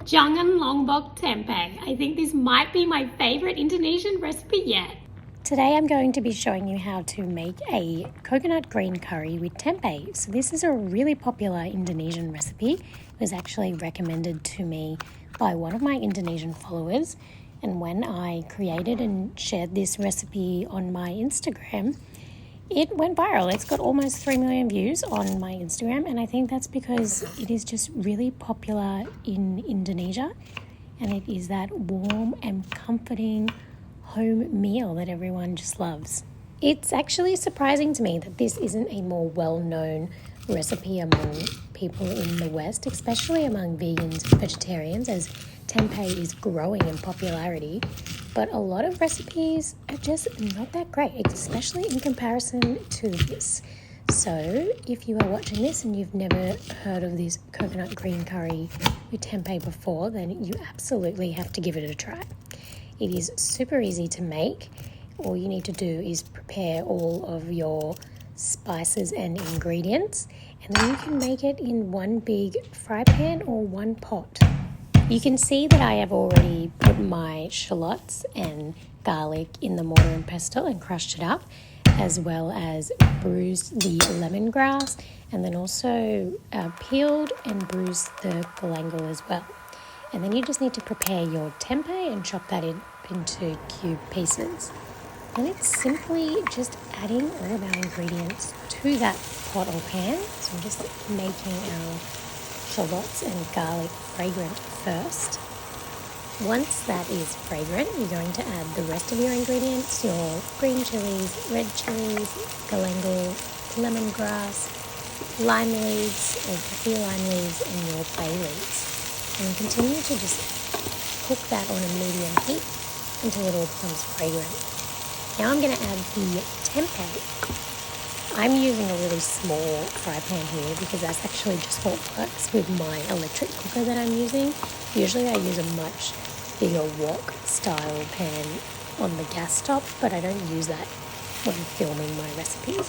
Jangan Lombok Tempeh. I think this might be my favorite Indonesian recipe yet. Today I'm going to be showing you how to make a coconut green curry with tempeh. So this is a really popular Indonesian recipe. It was actually recommended to me by one of my Indonesian followers. And when I created and shared this recipe on my Instagram, it went viral. It's got almost 3 million views on my Instagram, and I think that's because it is just really popular in Indonesia, and it is that warm and comforting home meal that everyone just loves. It's actually surprising to me that this isn't a more well-known recipe among people in the West, especially among vegans and vegetarians, as tempeh is growing in popularity. But a lot of recipes are just not that great, especially in comparison to this. So if you are watching this and you've never heard of this coconut green curry with tempeh before, then you absolutely have to give it a try. It is super easy to make. All you need to do is prepare all of your spices and ingredients, and then you can make it in one big fry pan or one pot. You can see that I have already put my shallots and garlic in the mortar and pestle and crushed it up, as well as bruised the lemongrass, and then also peeled and bruised the galangal as well. And then you just need to prepare your tempeh and chop that into cube pieces. Then it's simply just adding all of our ingredients to that pot or pan. So I'm just making our shallots and garlic fragrant first. Once that is fragrant, you're going to add the rest of your ingredients, your green chilies, red chilies, galangal, lemongrass, lime leaves or kaffir lime leaves, and your bay leaves. And continue to just cook that on a medium heat until it all becomes fragrant. Now I'm going to add the tempeh. I'm using a really small fry pan here because that's actually just what works with my electric cooker that I'm using. Usually I use a much bigger wok style pan on the gas top, but I don't use that when filming my recipes.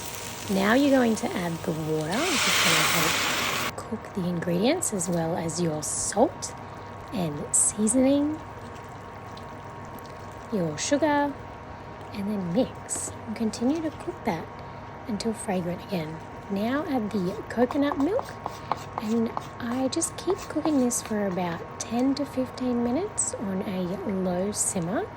Now you're going to add the water, which is going to help cook the ingredients, as well as your salt and seasoning, your sugar, and then mix and continue to cook that until fragrant again. Now add the coconut milk, and I just keep cooking this for about 10 to 15 minutes on a low simmer.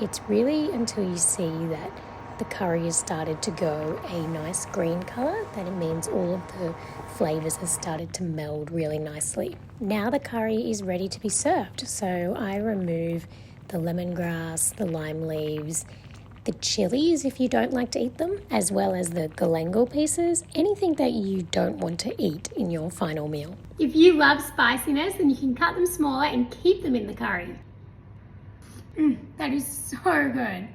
It's really until you see that the curry has started to go a nice green color, that it means all of the flavors have started to meld really nicely. Now the curry is ready to be served, so I remove the lemongrass, the lime leaves, the chilies if you don't like to eat them, as well as the galangal pieces, anything that you don't want to eat in your final meal. If you love spiciness, then you can cut them smaller and keep them in the curry. That is so good.